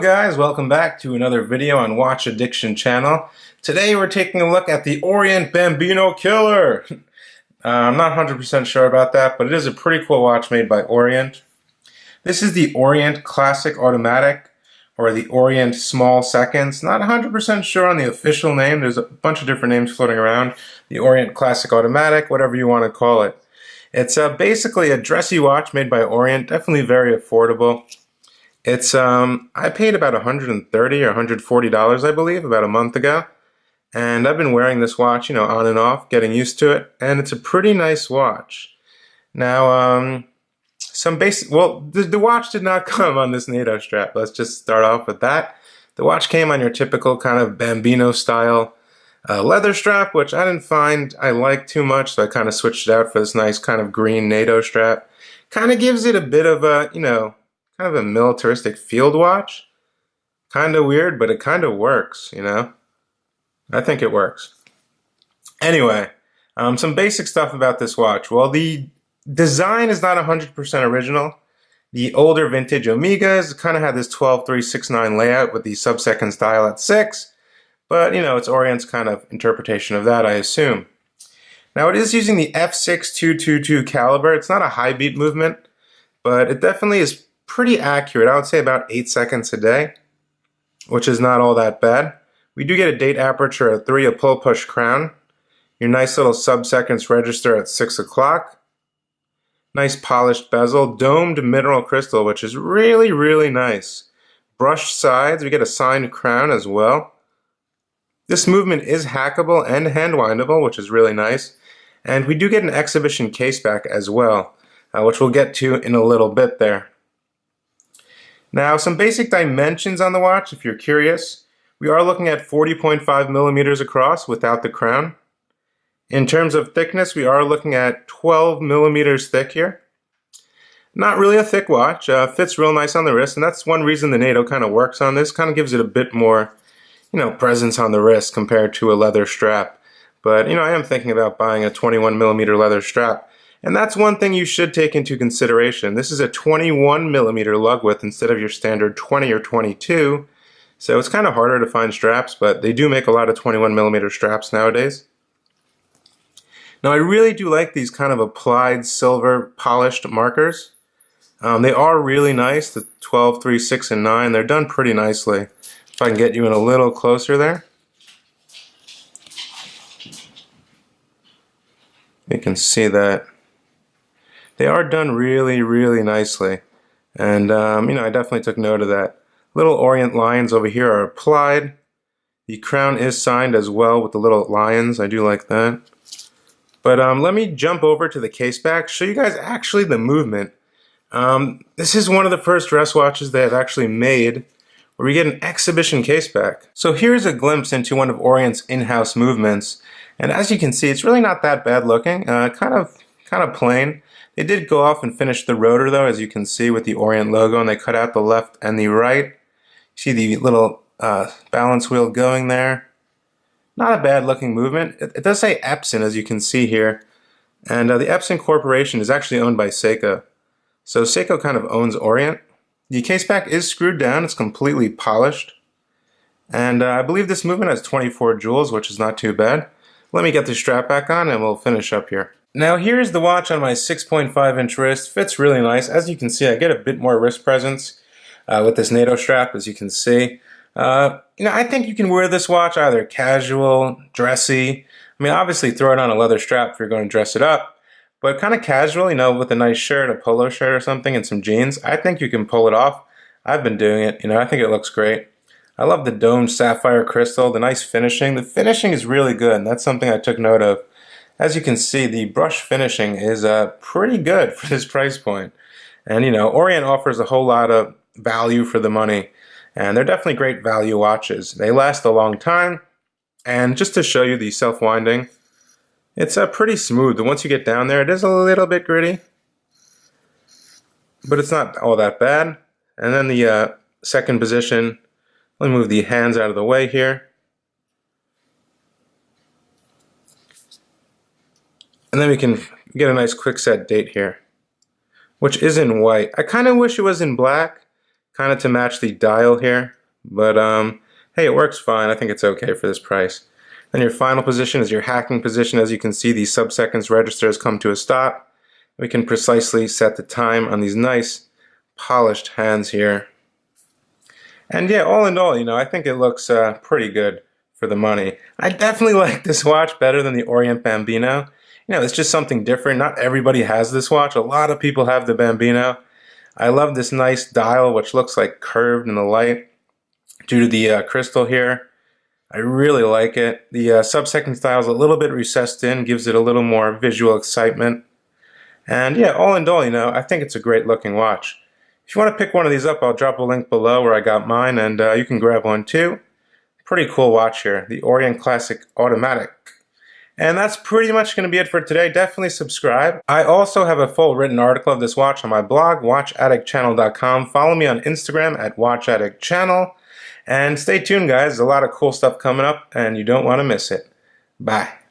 guys, welcome back to another video on Watch Addiction channel. Today we're taking a look at the Orient Bambino Killer. I'm not 100% sure about that, but it is a pretty cool watch made by Orient. This is the Orient Classic Automatic, or the Orient Small Seconds. Not 100% sure on the official name. There's a bunch of different names floating around. The Orient Classic Automatic, whatever you want to call it. It's basically a dressy watch made by Orient, definitely very affordable. It's I paid about $130 or $140, I believe, about a month ago. And I've been wearing this watch, on and off, getting used to it, and it's a pretty nice watch. Now, the watch did not come on this NATO strap. Let's just start off with that. The watch came on your typical kind of Bambino style leather strap, which I didn't find I liked too much, so I kind of switched it out for this nice kind of green NATO strap. Kind of gives it a bit of a, kind of a militaristic field watch. Kind of weird, but it kind of works, I think it works. Anyway, some basic stuff about this watch. Well, the design is not 100% original. The older vintage Omegas kind of had this 12-3-6-9 layout with the sub-seconds dial at 6. But, it's Orient's kind of interpretation of that, I assume. Now, it is using the F6222 caliber. It's not a high beat movement, but it definitely is pretty accurate. I would say about 8 seconds a day, which is not all that bad. We do get a date aperture at 3, a pull push crown, your nice little sub-seconds register at 6 o'clock, nice polished bezel, domed mineral crystal, which is really, really nice. Brushed sides, we get a signed crown as well. This movement is hackable and hand-windable, which is really nice. And we do get an exhibition case back as well, which we'll get to in a little bit there. Now, some basic dimensions on the watch, if you're curious. We are looking at 40.5 millimeters across without the crown. In terms of thickness, we are looking at 12 millimeters thick here. Not really a thick watch, fits real nice on the wrist, and that's one reason the NATO kind of works on this. Kind of gives it a bit more, presence on the wrist compared to a leather strap. But, I am thinking about buying a 21 millimeter leather strap. And that's one thing you should take into consideration. This is a 21 millimeter lug width instead of your standard 20 or 22. So it's kind of harder to find straps, but they do make a lot of 21 millimeter straps nowadays. Now, I really do like these kind of applied silver polished markers. They are really nice, the 12, 3, 6, and 9. They're done pretty nicely. If I can get you in a little closer there. You can see that. They are done really, really nicely. And, I definitely took note of that. Little Orient lions over here are applied. The crown is signed as well with the little lions. I do like that. But let me jump over to the case back, show you guys actually the movement. This is one of the first dress watches they have actually made where we get an exhibition case back. So here's a glimpse into one of Orient's in-house movements. And as you can see, it's really not that bad looking. Kind of plain. They did go off and finish the rotor though, as you can see with the Orient logo, and they cut out the left and the right. See the little balance wheel going there. Not a bad looking movement. It does say Epson, as you can see here. And the Epson Corporation is actually owned by Seiko. So Seiko kind of owns Orient. The case back is screwed down. It's completely polished. And I believe this movement has 24 jewels, which is not too bad. Let me get the strap back on and we'll finish up here. Now here's the watch on my 6.5 inch wrist. Fits really nice. As you can see, I get a bit more wrist presence with this NATO strap, as you can see. I think you can wear this watch either casual, dressy. Obviously throw it on a leather strap if you're going to dress it up. But kind of casual, with a nice shirt, a polo shirt or something, and some jeans. I think you can pull it off. I've been doing it. I think it looks great. I love the domed sapphire crystal, the nice finishing. The finishing is really good, and that's something I took note of. As you can see, the brush finishing is pretty good for this price point. And, Orient offers a whole lot of value for the money. And they're definitely great value watches. They last a long time. And just to show you the self-winding, it's pretty smooth. And once you get down there, it is a little bit gritty. But it's not all that bad. And then the second position, let me move the hands out of the way here. And then we can get a nice quick set date here, which is in white. I kind of wish it was in black. kind of to match the dial here, but hey, it works fine. I think it's okay for this price. Then your final position is your hacking position. As you can see, the sub-seconds register has come to a stop. We can precisely set the time on these nice polished hands here. And yeah, all in all, I think it looks pretty good for the money. I definitely like this watch better than the Orient Bambino. It's just something different. Not everybody has this watch. A lot of people have the Bambino. I love this nice dial, which looks like curved in the light due to the crystal here. I really like it. The sub-second dial is a little bit recessed in, gives it a little more visual excitement. And yeah, all in all, I think it's a great looking watch. If you want to pick one of these up, I'll drop a link below where I got mine, and you can grab one too. Pretty cool watch here, the Orient Classic Automatic. And that's pretty much going to be it for today. Definitely subscribe. I also have a full written article of this watch on my blog, watchaddiction.com. Follow me on Instagram at watchaddiction. And stay tuned, guys. There's a lot of cool stuff coming up, and you don't want to miss it. Bye.